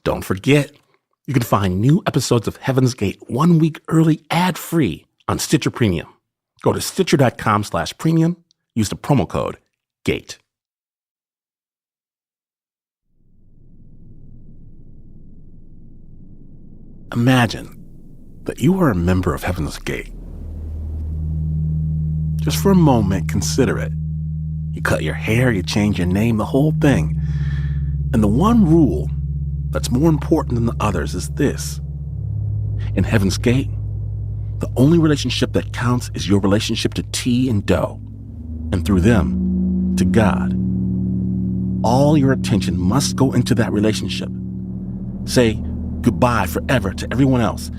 Don't forget, you can find new episodes of Heaven's Gate 1 week early ad-free on Stitcher Premium. Go to Stitcher.com/premium. Use the promo code GATE. Imagine that you are a member of Heaven's Gate. Just for a moment, consider it. You cut your hair, you change your name, the whole thing. And the one rule that's more important than the others is this. In Heaven's Gate, the only relationship that counts is your relationship to T and Doe, and through them, to God. All your attention must go into that relationship. Say goodbye forever to everyone else.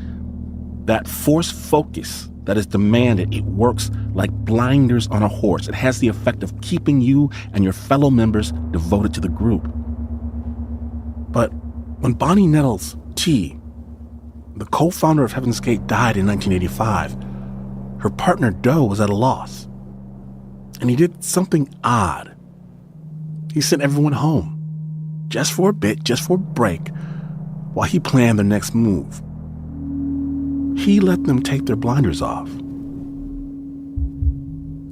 That forced focus that is demanded, it works like blinders on a horse. It has the effect of keeping you and your fellow members devoted to the group. But when Bonnie Nettles, T, the co-founder of Heaven's Gate, died in 1985, her partner Doe was at a loss. And he did something odd. He sent everyone home, just for a bit, just for a break, while he planned their next move. He let them take their blinders off.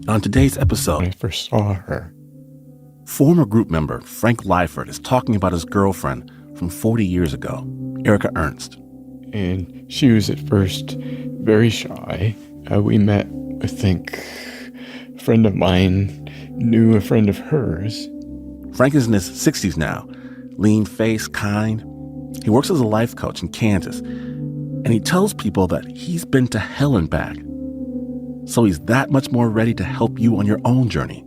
On today's episode, when I first saw her, former group member Frank Lyford is talking about his girlfriend from 40 years ago, Erika Ernst. And she was at first very shy. We met, I think, a friend of mine knew a friend of hers. Frank is in his 60s now, lean face, kind. He works as a life coach in Kansas, and he tells people that he's been to hell and back. So he's that much more ready to help you on your own journey,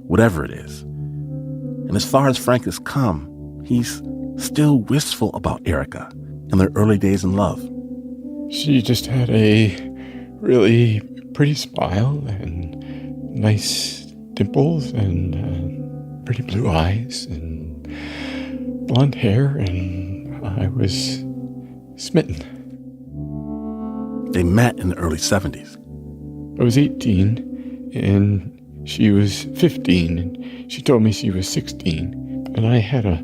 whatever it is. And as far as Frank has come, he's still wistful about Erika and their early days in love. She just had a really pretty smile and nice dimples and pretty blue eyes and blonde hair, and I was smitten. They met in the early 70s. I was 18 and she was 15, and she told me she was 16, and I had a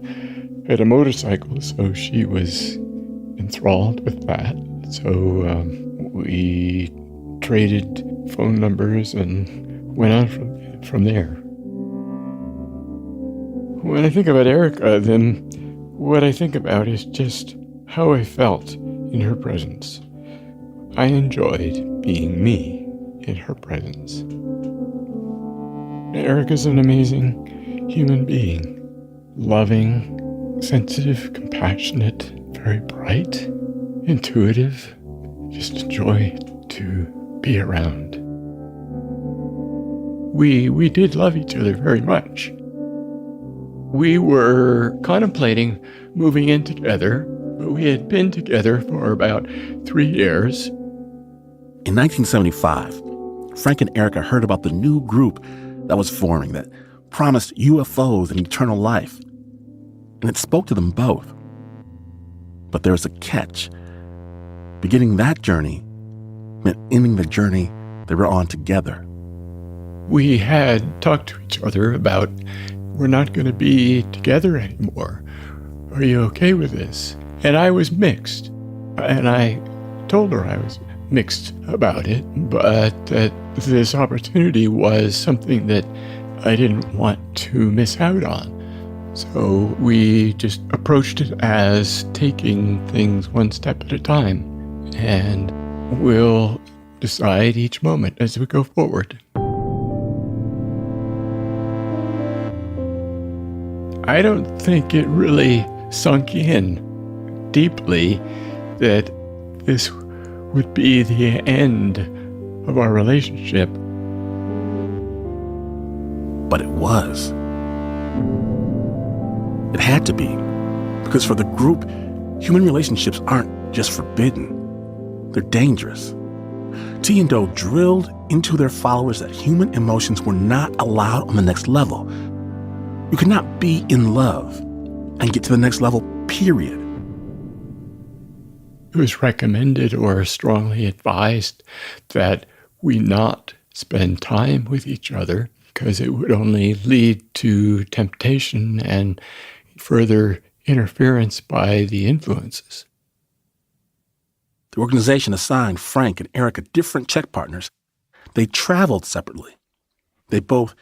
motorcycle, so she was enthralled with that. So we traded phone numbers and went on from there. When I think about Erika, then what I think about is just how I felt in her presence. I enjoyed being me in her presence. Erika's an amazing human being. Loving, sensitive, compassionate, very bright, intuitive, just a joy to be around. We did love each other very much. We were contemplating moving in together, but we had been together for about 3 years. In 1975, Frank and Erika heard about the new group that was forming that promised UFOs and eternal life. And it spoke to them both. But there was a catch. Beginning that journey meant ending the journey they were on together. We had talked to each other about, we're not going to be together anymore. Are you okay with this? And I was mixed. And I told her I was mixed about it, but that this opportunity was something that I didn't want to miss out on. So we just approached it as taking things one step at a time, and we'll decide each moment as we go forward. I don't think it really sunk in deeply that this would be the end of our relationship. But it was. It had to be. Because for the group, human relationships aren't just forbidden. They're dangerous. T and Doe drilled into their followers that human emotions were not allowed on the next level. You cannot be in love and get to the next level, period. It was recommended or strongly advised that we not spend time with each other because it would only lead to temptation and further interference by the influences. The organization assigned Frank and Erika different check partners. They traveled separately. They both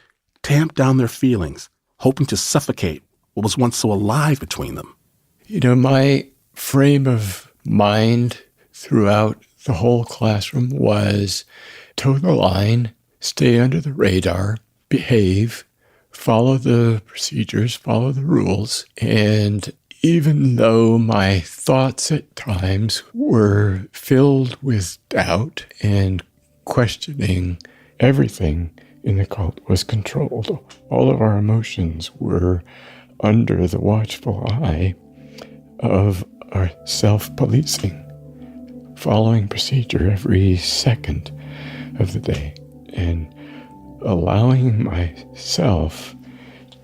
tamped down their feelings, hoping to suffocate what was once so alive between them. My frame of mind throughout the whole classroom was toe the line, stay under the radar, behave, follow the procedures, follow the rules. And even though my thoughts at times were filled with doubt and questioning, everything in the cult was controlled. All of our emotions were under the watchful eye of our self-policing, following procedure every second of the day and allowing myself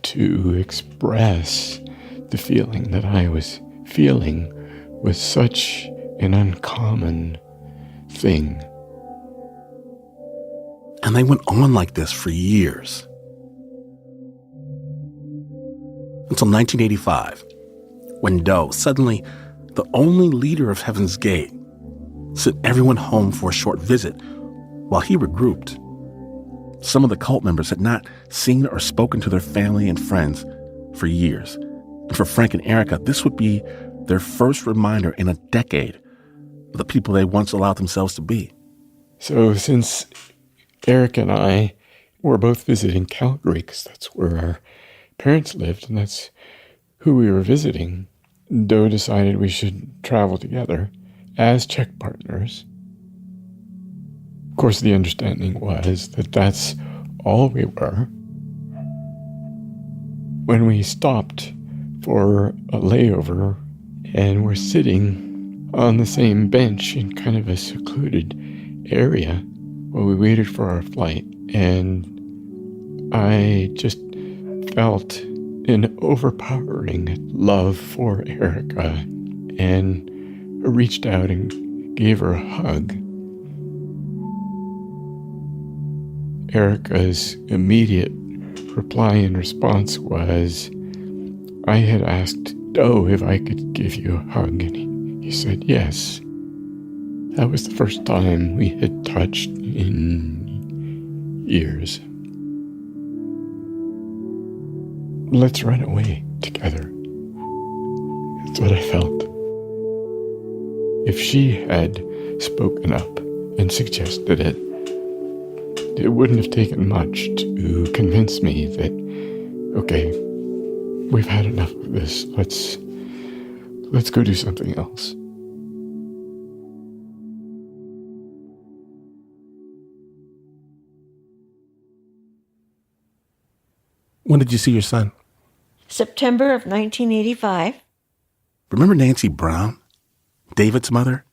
to express the feeling that I was feeling was such an uncommon thing. And they went on like this for years. Until 1985, when Doe, suddenly the only leader of Heaven's Gate, sent everyone home for a short visit while he regrouped. Some of the cult members had not seen or spoken to their family and friends for years. And for Frank and Erika, this would be their first reminder in a decade of the people they once allowed themselves to be. So since Erika and I were both visiting Calgary, because that's where our parents lived, and that's who we were visiting, Doe decided we should travel together as check partners. Of course, the understanding was that that's all we were. When we stopped for a layover and were sitting on the same bench in kind of a secluded area while we waited for our flight, and I just felt an overpowering love for Erika and reached out and gave her a hug. Erika's immediate reply and response was, I had asked Doe if I could give you a hug, and he said yes. That was the first time we had touched in years. Let's run away together. That's what I felt. If she had spoken up and suggested it, it wouldn't have taken much to convince me that, okay, we've had enough of this. Let's go do something else. When did you see your son? September of 1985. Remember Nancy Brown, David's mother,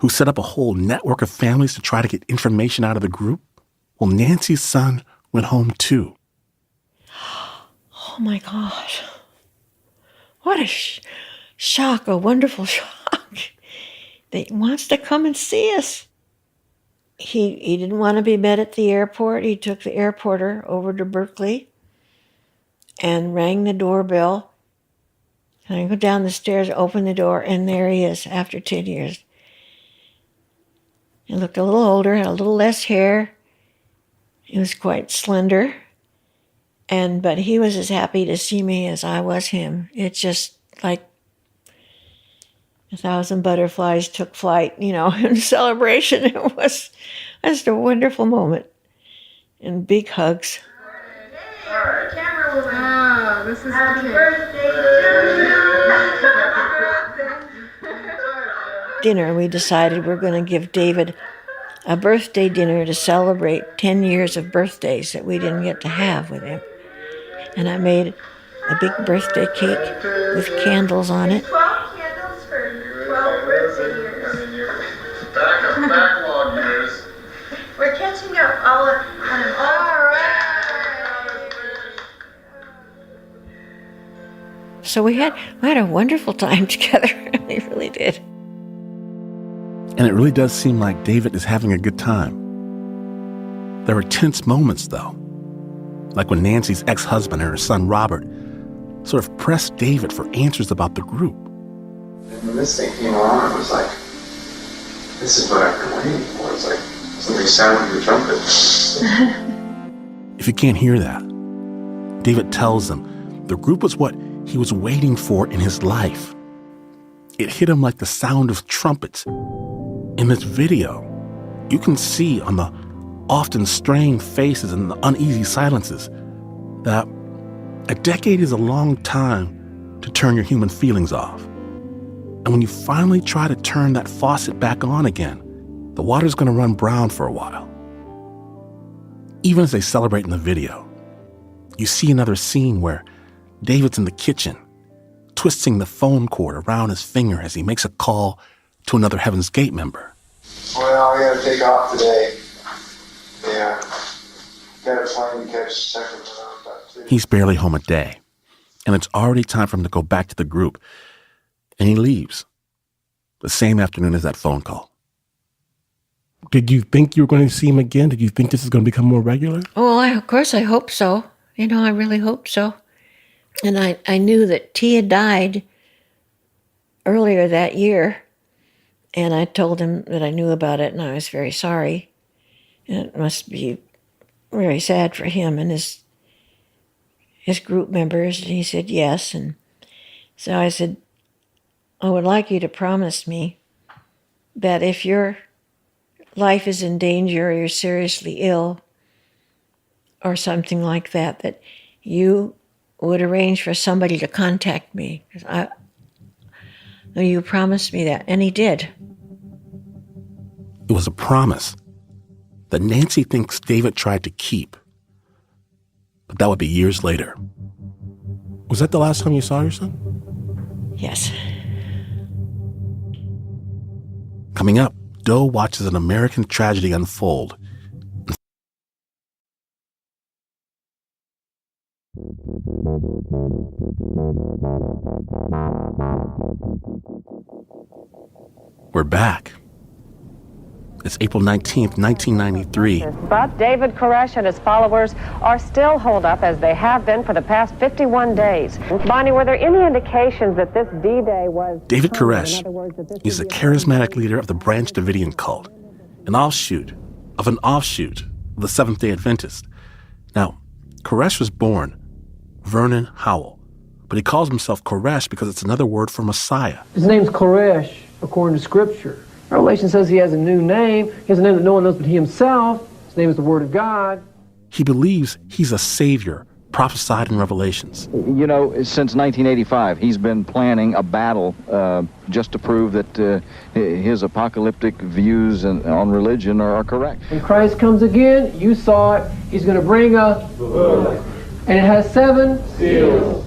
who set up a whole network of families to try to get information out of the group? Well, Nancy's son went home too. Oh my gosh. What a shock, a wonderful shock. That he wants to come and see us. He didn't want to be met at the airport. He took the airporter over to Berkeley and rang the doorbell. And I go down the stairs, open the door, and there he is after 10 years. He looked a little older, had a little less hair. He was quite slender. But he was as happy to see me as I was him. It's just like 1,000 butterflies took flight, in celebration. It was just a wonderful moment. And big hugs. Oh, this is happy birthday. Dinner, we decided we're going to give David a birthday dinner to celebrate 10 years of birthdays that we didn't get to have with him. And I made a big birthday cake with candles on it. 12 candles for 12 birthday years. Backlog years. We're catching up all on an all right. So we had a wonderful time together. We really did. And it really does seem like David is having a good time. There were tense moments, though, like when Nancy's ex-husband and her son Robert sort of pressed David for answers about the group. And when this thing came on, it was like, this is what I've been waiting for. It's like somebody sounding the trumpet. If you can't hear that, David tells them the group was what he was waiting for in his life. It hit him like the sound of trumpets. In this video, you can see on the often strained faces and the uneasy silences that a decade is a long time to turn your human feelings off. And when you finally try to turn that faucet back on again, the water's going to run brown for a while. Even as they celebrate in the video, you see another scene where David's in the kitchen, twisting the phone cord around his finger as he makes a call to another Heaven's Gate member. Well, I gotta take off today. Yeah. Got a plane to catch Sacramento about 2. He's barely home a day, and it's already time for him to go back to the group. And he leaves the same afternoon as that phone call. Did you think you were going to see him again? Did you think this is going to become more regular? Well, of course I hope so. I really hope so. And I knew that Tia died earlier that year. And I told him that I knew about it and I was very sorry. And it must be very sad for him and his group members. And he said yes. And so I said, I would like you to promise me that if your life is in danger or you're seriously ill or something like that, that you would arrange for somebody to contact me. You promised me that, and he did. It was a promise that Nancy thinks David tried to keep. But that would be years later. Was that the last time you saw your son? Yes. Coming up, Doe watches an American tragedy unfold. We're back. It's April 19th, 1993. But David Koresh and his followers are still holed up as they have been for the past 51 days. Bonnie, were there any indications that this D-Day was... David Koresh is the charismatic leader of the Branch Davidian cult, an offshoot of the Seventh-day Adventist. Now, Koresh was born Vernon Howell, but he calls himself Koresh because it's another word for Messiah. His name's Koresh, according to Scripture. Revelation says he has a new name. He has a name that no one knows but he himself. His name is the Word of God. He believes he's a savior prophesied in Revelations. You know, since 1985, he's been planning a battle just to prove that his apocalyptic views on religion are correct. When Christ comes again, you saw it. He's going to bring a book. And it has 7 seals.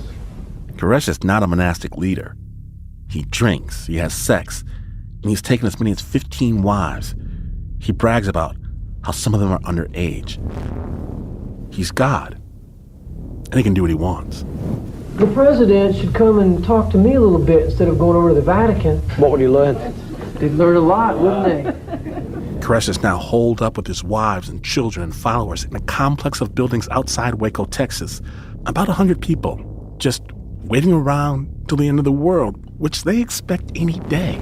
Koresh is not a monastic leader. He drinks, he has sex, and he's taken as many as 15 wives. He brags about how some of them are underage. He's God, and he can do what he wants. The president should come and talk to me a little bit instead of going over to the Vatican. What would he learn? They'd learn a lot, wouldn't they? Koresh is now holed up with his wives and children and followers in a complex of buildings outside Waco, Texas. About 100 people, just waiting around till the end of the world, which they expect any day.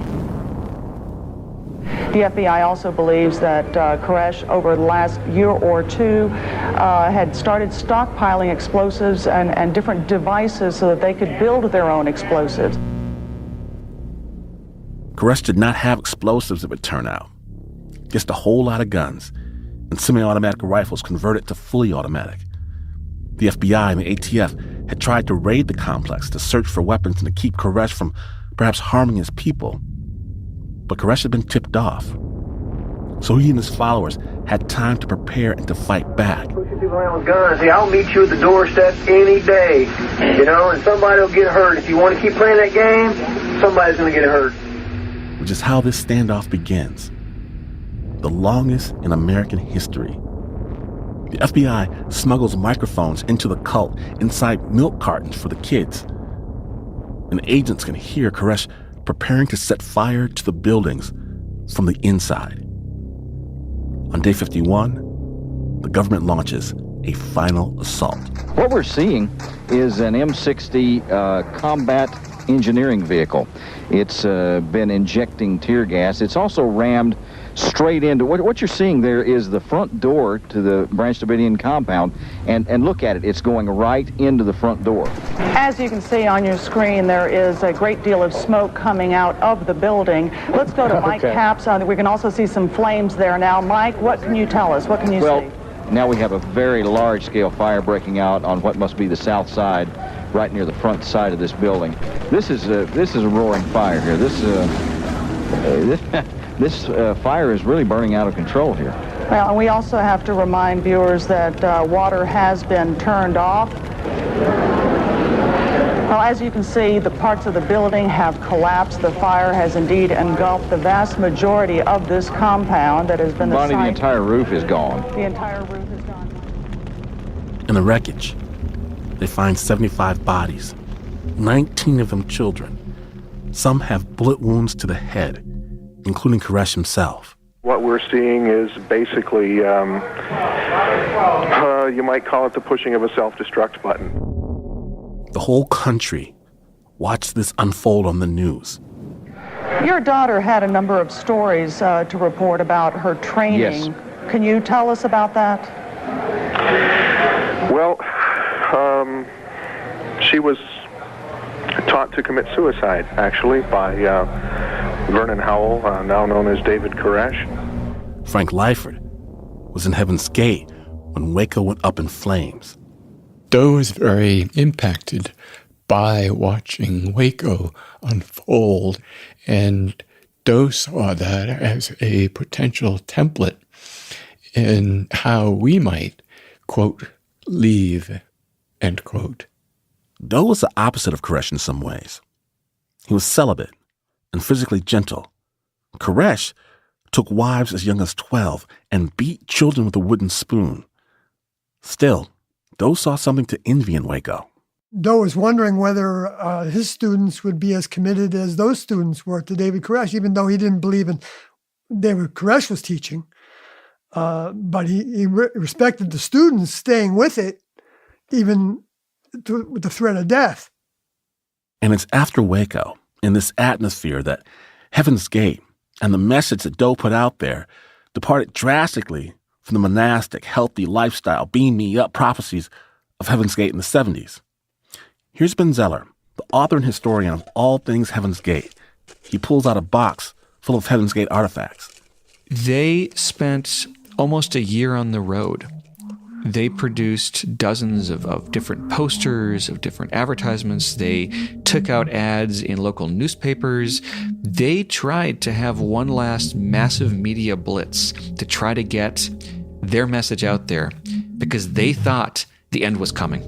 The FBI also believes that Koresh, over the last year or two, had started stockpiling explosives and different devices so that they could build their own explosives. Koresh did not have explosives, it would turn out. Just a whole lot of guns and semi-automatic rifles converted to fully automatic. The FBI and the ATF had tried to raid the complex to search for weapons and to keep Koresh from perhaps harming his people. But Koresh had been tipped off. So he and his followers had time to prepare and to fight back. Pushing people around with guns. See, I'll meet you at the doorstep any day. And somebody will get hurt. If you want to keep playing that game, somebody's going to get hurt. Which is how this standoff begins. The longest in American history. The FBI smuggles microphones into the cult inside milk cartons for the kids. And agents can hear Koresh preparing to set fire to the buildings from the inside. On day 51, the government launches a final assault. What we're seeing is an M60 combat engineering vehicle. It's been injecting tear gas. It's also rammed straight into, what you're seeing there is the front door to the Branch Davidian compound, and look at it, it's going right into the front door. As you can see on your screen, there is a great deal of smoke coming out of the building. Let's go to Mike Capps. We can also see some flames there now. Mike, what can you tell us? What can you see? Now we have a very large-scale fire breaking out on what must be the south side, right near the front side of this building. This is a roaring fire here. This fire is really burning out of control here. Well, and we also have to remind viewers that water has been turned off. Well, as you can see, the parts of the building have collapsed. The fire has indeed engulfed the vast majority of this compound that has been the Bonnie, site. the entire roof is gone. The entire roof is gone. In the wreckage, they find 75 bodies, 19 of them children. Some have bullet wounds to the head, including Koresh himself. What we're seeing is basically, you might call it the pushing of a self-destruct button. The whole country watched this unfold on the news. Your daughter had a number of stories to report about her training. Yes. Can you tell us about that? Well, she was taught to commit suicide, actually, by Vernon Howell, now known as David Koresh. Frank Lyford was in Heaven's Gate when Waco went up in flames. Doe was very impacted by watching Waco unfold, and Doe saw that as a potential template in how we might, quote, leave, end quote. Doe was the opposite of Koresh in some ways. He was celibate and physically gentle. Koresh took wives as young as 12 and beat children with a wooden spoon. Still, Doe saw something to envy in Waco. Doe was wondering whether his students would be as committed as those students were to David Koresh, even though he didn't believe in David Koresh was teaching. But he respected the students staying with it, even with the threat of death. And it's after Waco, in this atmosphere, that Heaven's Gate and the message that Doe put out there departed drastically from the monastic, healthy lifestyle, beam me up prophecies of Heaven's Gate in the 70s. Here's Ben Zeller, the author and historian of all things Heaven's Gate. He pulls out a box full of Heaven's Gate artifacts. They spent almost a year on the road. They produced dozens of different posters, of different advertisements. They took out ads in local newspapers. They tried to have one last massive media blitz to try to get their message out there because they thought the end was coming.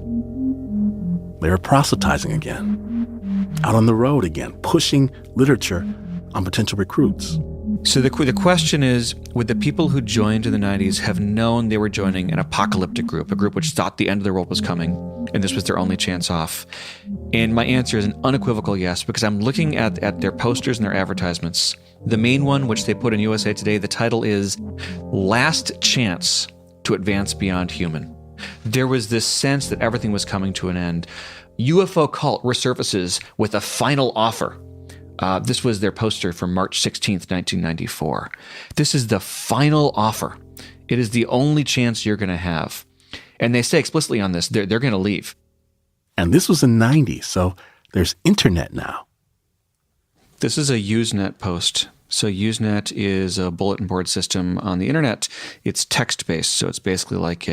They were proselytizing again, out on the road again, pushing literature on potential recruits. So the question is, would the people who joined in the 90s have known they were joining an apocalyptic group, a group which thought the end of the world was coming, and this was their only chance off? And my answer is an unequivocal yes, because I'm looking at their posters and their advertisements. The main one, which they put in USA Today, the title is Last Chance to Advance Beyond Human. There was this sense that everything was coming to an end. UFO cult resurfaces with a final offer. This was their poster from March 16th, 1994. This is the final offer. It is the only chance you're going to have. And they say explicitly on this, they're going to leave. And this was in the 90s, so there's internet now. This is a Usenet post. So Usenet is a bulletin board system on the internet. It's text-based, so it's basically like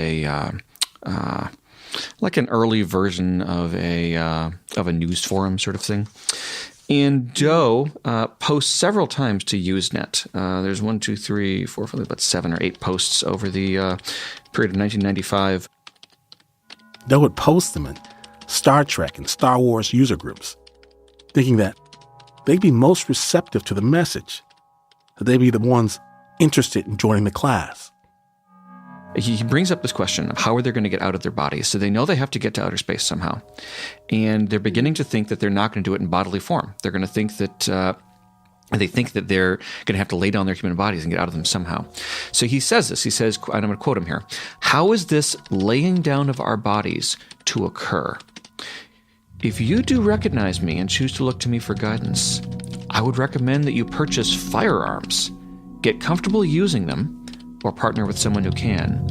like an early version of a news forum sort of thing. And Doe posts several times to Usenet. There's 1, 2, 3, 4, 5, about 7 or 8 posts over the period of 1995. Doe would post them in Star Trek and Star Wars user groups, thinking that they'd be most receptive to the message, that they'd be the ones interested in joining the class. He brings up this question of how are they going to get out of their bodies? So they know they have to get to outer space somehow. And they're beginning to think that they're not going to do it in bodily form. They're going to think that And they think that they're going to have to lay down their human bodies and get out of them somehow. So he says this. He says, and I'm going to quote him here, "How is this laying down of our bodies to occur? If you do recognize me and choose to look to me for guidance, I would recommend that you purchase firearms, get comfortable using them, or partner with someone who can.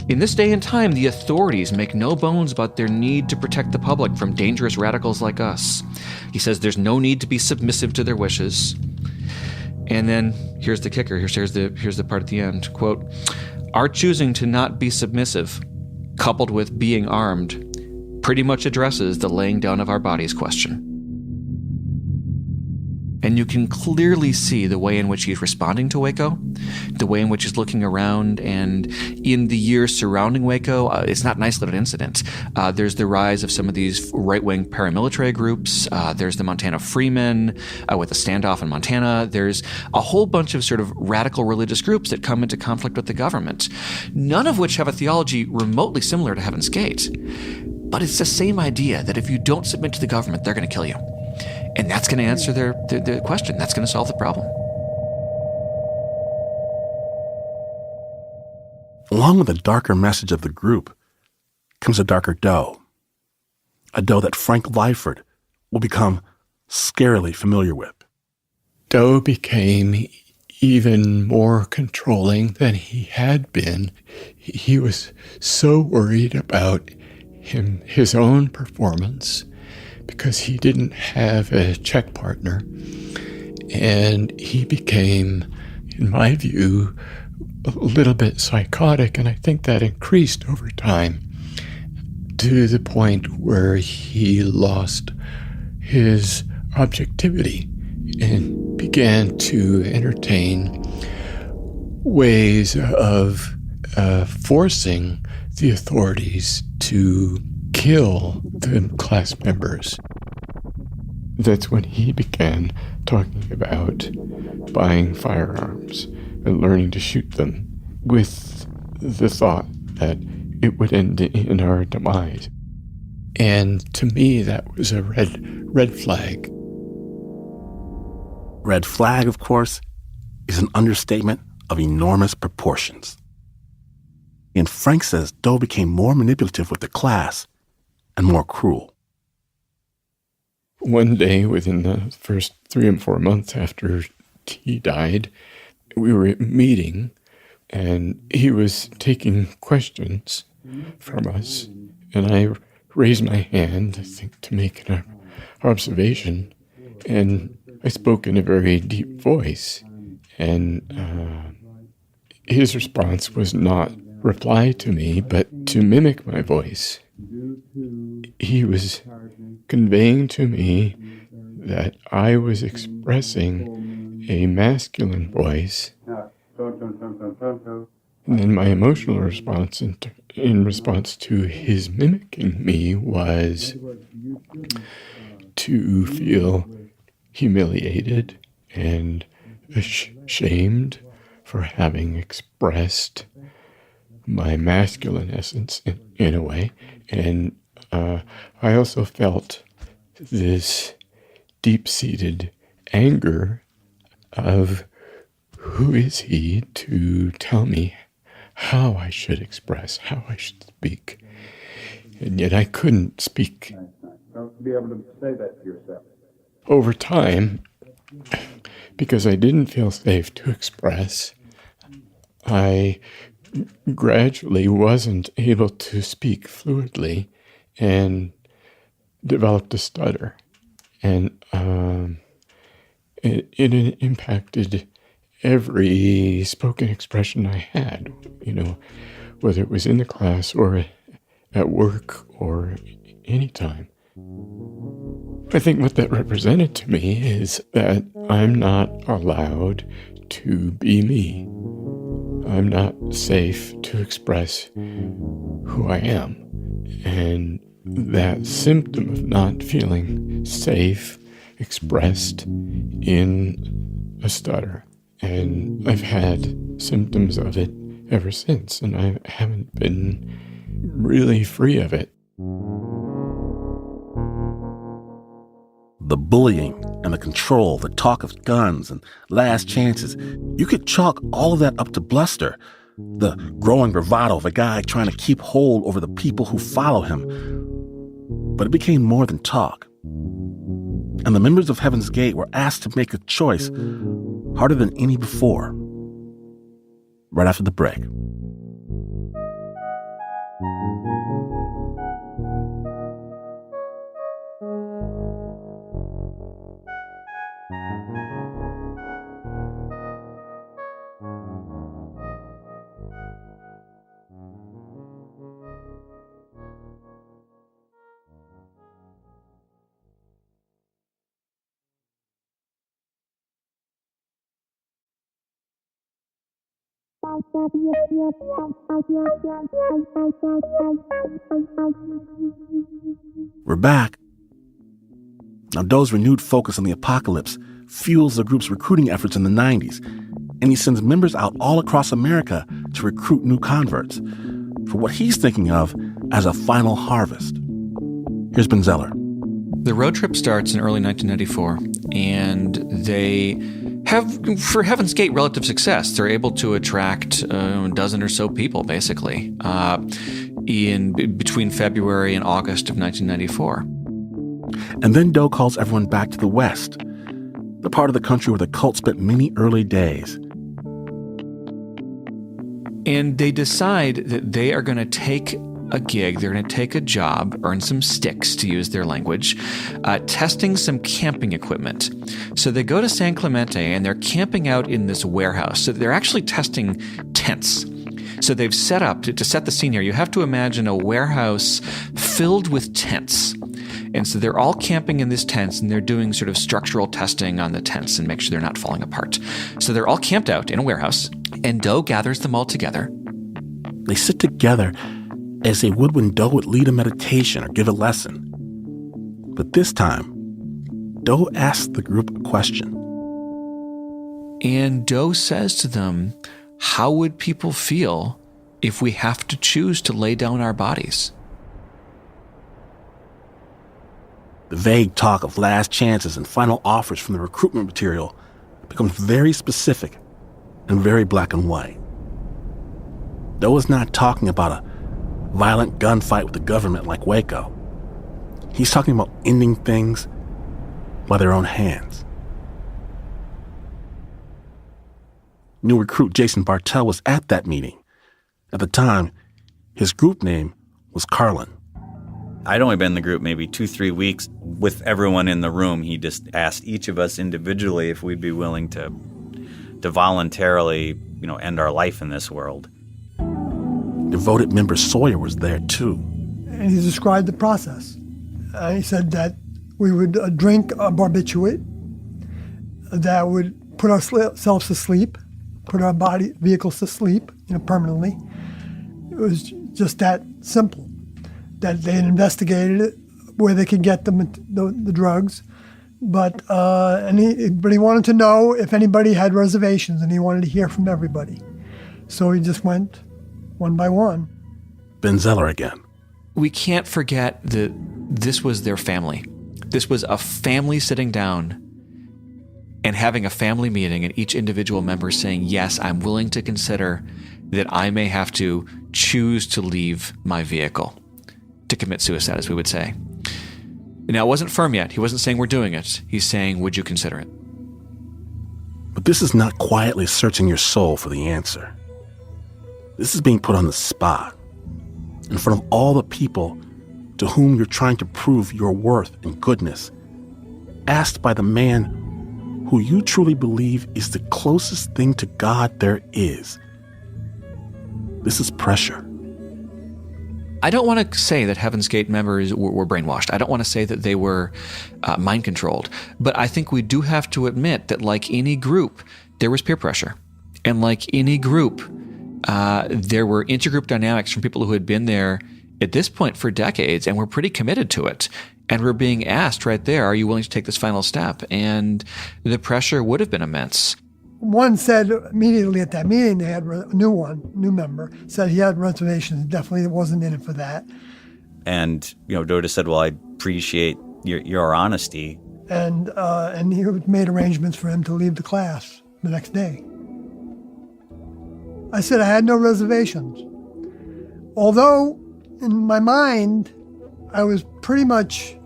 In this day and time, the authorities make no bones about their need to protect the public from dangerous radicals like us." He says there's no need to be submissive to their wishes. And then here's the kicker. Here's the part at the end. Quote, "Our choosing to not be submissive, coupled with being armed, pretty much addresses the laying down of our bodies question." And you can clearly see the way in which he's responding to Waco, the way in which he's looking around. And in the years surrounding Waco, it's not an isolated incident. There's the rise of some of these right-wing paramilitary groups. There's the Montana Freemen with a standoff in Montana. There's a whole bunch of sort of radical religious groups that come into conflict with the government, none of which have a theology remotely similar to Heaven's Gate. But it's the same idea that if you don't submit to the government, they're going to kill you. And that's going to answer their question. That's going to solve the problem. Along with the darker message of the group comes a darker doe. A doe that Frank Lyford will become scarily familiar with. Doe became even more controlling than he had been. He was so worried about his own performance, because he didn't have a check partner. And he became, in my view, a little bit psychotic, and I think that increased over time to the point where he lost his objectivity and began to entertain ways of forcing the authorities to kill the class members. That's when he began talking about buying firearms and learning to shoot them with the thought that it would end in our demise. And to me, that was a red flag. Red flag, of course, is an understatement of enormous proportions. And Frank says Doe became more manipulative with the class and more cruel. One day, within the first 3 and 4 months after he died, we were meeting, and he was taking questions from us, and I raised my hand, I think, to make an observation, and I spoke in a very deep voice, and his response was not reply to me, but to mimic my voice. He was conveying to me that I was expressing a masculine voice. And then my emotional response in response to his mimicking me was to feel humiliated and ashamed for having expressed my masculine essence in a way. And I also felt this deep-seated anger of who is he to tell me how I should express, how I should speak. And yet I couldn't speak. Don't be able to say that to yourself. Over time, because I didn't feel safe to express, I gradually wasn't able to speak fluidly and developed a stutter. And it impacted every spoken expression I had, whether it was in the class or at work or any time. I think what that represented to me is that I'm not allowed to be me. I'm not safe to express who I am. And that symptom of not feeling safe expressed in a stutter. And I've had symptoms of it ever since, and I haven't been really free of it. The bullying and the control, the talk of guns and last chances, you could chalk all of that up to bluster, the growing bravado of a guy trying to keep hold over the people who follow him. But it became more than talk. And the members of Heaven's Gate were asked to make a choice harder than any before. Right after the break. We're back. Now, Doe's renewed focus on the apocalypse fuels the group's recruiting efforts in the 90s, and he sends members out all across America to recruit new converts for what he's thinking of as a final harvest. Here's Ben Zeller. The road trip starts in early 1994, and they have, for Heaven's Gate, relative success. They're able to attract a dozen or so people, basically, in between February and August of 1994. And then Doe calls everyone back to the West, the part of the country where the cult spent many early days. And they decide that they are going to take a gig, they're going to take a job, earn some sticks, to use their language, testing some camping equipment. So they go to San Clemente and they're camping out in this warehouse. So they're actually testing tents. So they've set up, to set the scene here, you have to imagine a warehouse filled with tents. And so they're all camping in these tents and they're doing sort of structural testing on the tents and make sure they're not falling apart. So they're all camped out in a warehouse, and Doe gathers them all together. They sit together as they would when Doe would lead a meditation or give a lesson. But this time, Doe asks the group a question. And Doe says to them, how would people feel if we have to choose to lay down our bodies? The vague talk of last chances and final offers from the recruitment material becomes very specific and very black and white. Doe is not talking about a violent gunfight with the government like Waco. He's talking about ending things by their own hands. New recruit Jason Bartell was at that meeting. At the time, his group name was Carlin. I'd only been in the group maybe 2-3 weeks. With everyone in the room, he just asked each of us individually if we'd be willing to voluntarily, end our life in this world. Devoted member Sawyer was there too. And he described the process. He said that we would drink a barbiturate that would put ourselves to sleep, put our vehicles to sleep, permanently. It was just that simple. That they had investigated it, where they could get the drugs, but he wanted to know if anybody had reservations, and he wanted to hear from everybody. So he just went one by one. Ben Zeller again. We can't forget that this was their family. This was a family sitting down and having a family meeting, and each individual member saying, yes, I'm willing to consider that I may have to choose to leave my vehicle, to commit suicide, as we would say. Now, it wasn't firm yet. He wasn't saying we're doing it. He's saying, would you consider it? But this is not quietly searching your soul for the answer. This is being put on the spot, in front of all the people to whom you're trying to prove your worth and goodness, asked by the man who you truly believe is the closest thing to God there is. This is pressure. I don't want to say that Heaven's Gate members were brainwashed. I don't want to say that they were mind controlled. But I think we do have to admit that, like any group, there was peer pressure. And like any group, there were intergroup dynamics from people who had been there at this point for decades and were pretty committed to it. And were being asked right there, are you willing to take this final step? And the pressure would have been immense. One said immediately at that meeting, they had a new member, said he had reservations, definitely wasn't in it for that. And, Doe just said, well, I appreciate your honesty. And he made arrangements for him to leave the class the next day. I said I had no reservations. Although, in my mind, I was pretty much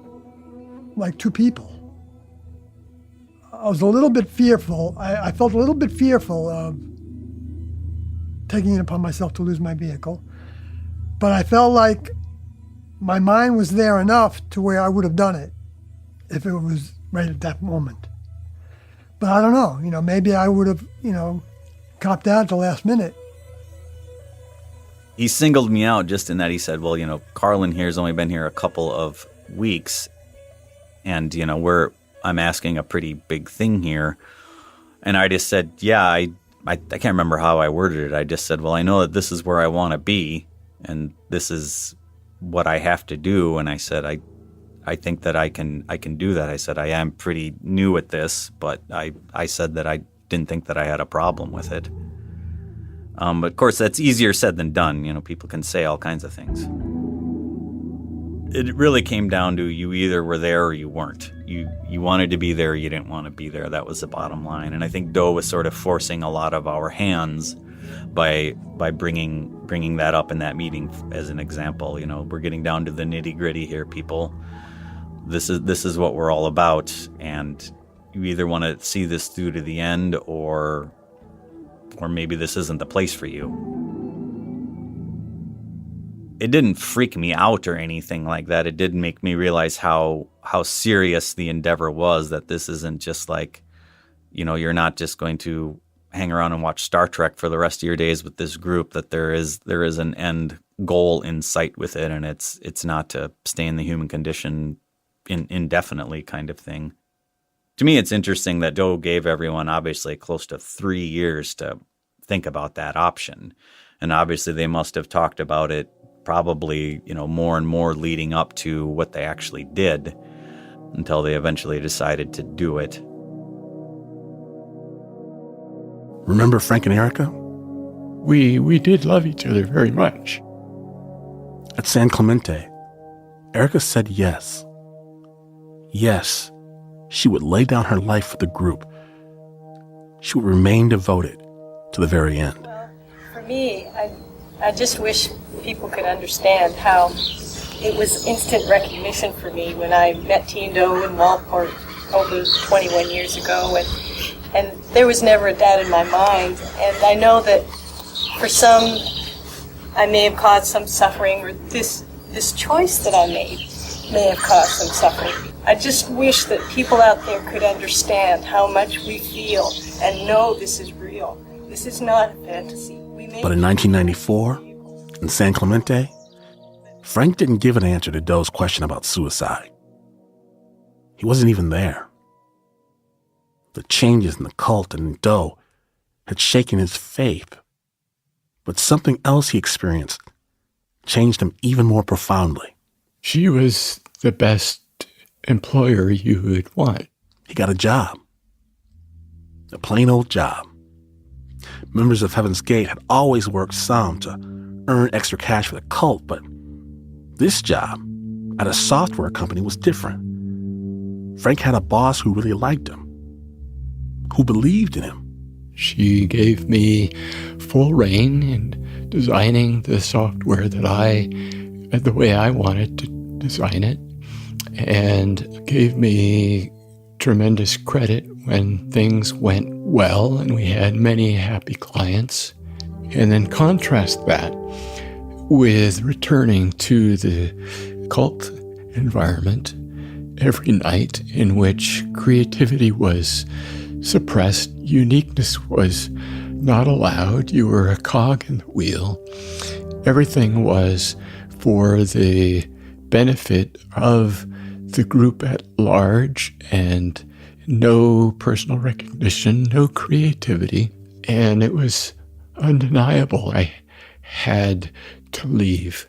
like two people. I was a little bit fearful. I felt a little bit fearful of taking it upon myself to lose my vehicle. But I felt like my mind was there enough to where I would have done it if it was right at that moment. But I don't know, maybe I would have, copped out at the last minute. He singled me out just in that he said, well, Carlin here's only been here a couple of weeks, and, I'm asking a pretty big thing here. And I just said, yeah, I can't remember how I worded it. I just said, well, I know that this is where I want to be, and this is what I have to do. And I said, I think that I can do that. I said, I am pretty new at this, but I said that I didn't think that I had a problem with it. But of course, that's easier said than done. People can say all kinds of things. It really came down to you either were there or you weren't. You wanted to be there, or you didn't want to be there. That was the bottom line. And I think Doe was sort of forcing a lot of our hands by bringing that up in that meeting as an example. We're getting down to the nitty gritty here, people. This is what we're all about, and you either want to see this through to the end, or maybe this isn't the place for you. It didn't freak me out or anything like that. It did make me realize how serious the endeavor was, that this isn't just like, you're not just going to hang around and watch Star Trek for the rest of your days with this group, that there is an end goal in sight with it, and it's not to stay in the human condition indefinitely kind of thing. To me, it's interesting that Doe gave everyone obviously close to 3 years to think about that option. And obviously they must have talked about it probably, more and more leading up to what they actually did until they eventually decided to do it. Remember Frank and Erika? We did love each other very much. At San Clemente, Erika said yes. Yes, she would lay down her life for the group. She would remain devoted to the very end. Well, for me, I just wish people could understand how it was instant recognition for me when I met Teen Doe in Walport over 21 years ago, and there was never a doubt in my mind. And I know that for some, I may have caused some suffering, or this choice that I made may have caused some suffering. I just wish that people out there could understand how much we feel and know this is real. This is not a fantasy. But in 1994, in San Clemente, Frank didn't give an answer to Doe's question about suicide. He wasn't even there. The changes in the cult and in Doe had shaken his faith, but something else he experienced changed him even more profoundly. She was the best employer you would want. He got a job. A plain old job. Members of Heaven's Gate had always worked some to earn extra cash for the cult, but this job at a software company was different. Frank had a boss who really liked him, who believed in him. She gave me full reign in designing the software the way I wanted to design it, and gave me tremendous credit when things went well and we had many happy clients. And then contrast that with returning to the cult environment every night, in which creativity was suppressed, uniqueness was not allowed, you were a cog in the wheel. Everything was for the benefit of the group at large, and no personal recognition, no creativity. And it was undeniable. I had to leave.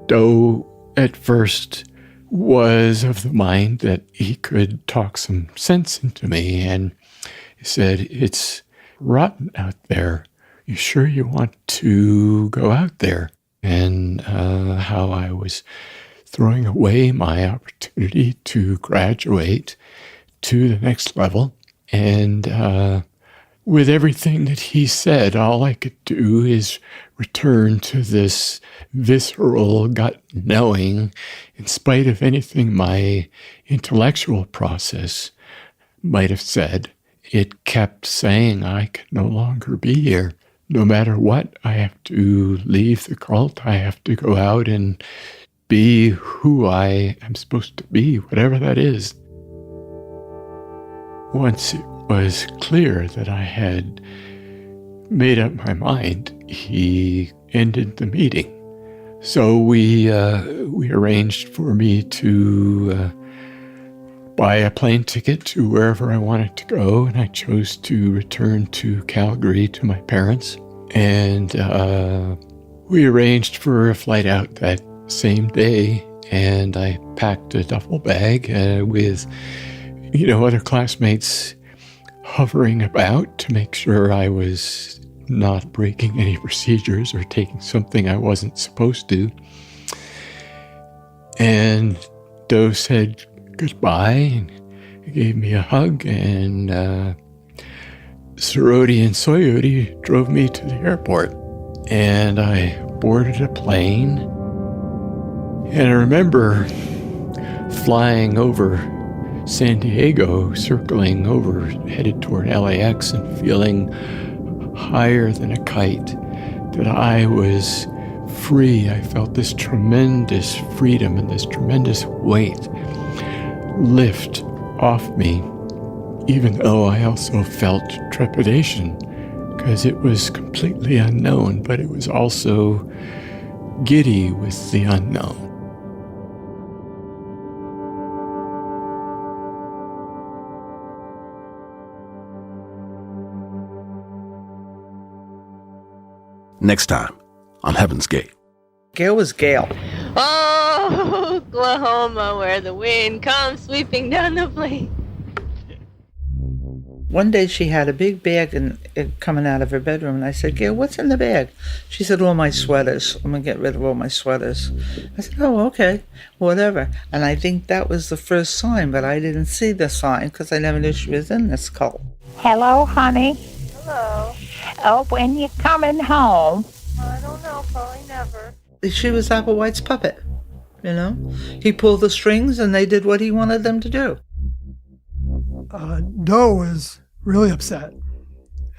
Doe at first was of the mind that he could talk some sense into me, and he said, "It's rotten out there. You sure you want to go out there?" And how I was throwing away my opportunity to graduate to the next level. And with everything that he said, all I could do is return to this visceral gut knowing, in spite of anything my intellectual process might have said. It kept saying I could no longer be here. No matter what, I have to leave the cult. I have to go out and be who I am supposed to be, whatever that is. Once it was clear that I had made up my mind, he ended the meeting. So we arranged for me to buy a plane ticket to wherever I wanted to go, and I chose to return to Calgary to my parents. And we arranged for a flight out that same day, and I packed a duffel bag with, other classmates hovering about to make sure I was not breaking any procedures or taking something I wasn't supposed to. And Doe said goodbye and gave me a hug, and Sorority and Soyoti drove me to the airport, and I boarded a plane. And I remember flying over San Diego, circling over, headed toward LAX, and feeling higher than a kite, that I was free. I felt this tremendous freedom and this tremendous weight lift off me, even though I also felt trepidation, because it was completely unknown, but it was also giddy with the unknown. Next time on Heaven's Gate. Gail was Gail. Oh, Oklahoma, where the wind comes sweeping down the plain. One day she had a big bag coming out of her bedroom, and I said, Gail, what's in the bag? She said, all my sweaters. I'm going to get rid of all my sweaters. I said, oh, okay, whatever. And I think that was the first sign, but I didn't see the sign because I never knew she was in this cult. Hello, honey. Hello. Oh, when you coming home? I don't know, probably never. She was Applewhite's puppet, He pulled the strings, and they did what he wanted them to do. Doe was really upset,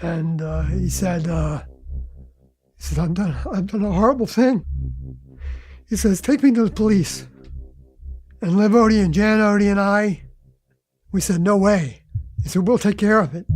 and he said, I've done a horrible thing. He says, take me to the police. And Liv Odie and Jan Odie and I, we said, no way. He said, we'll take care of it.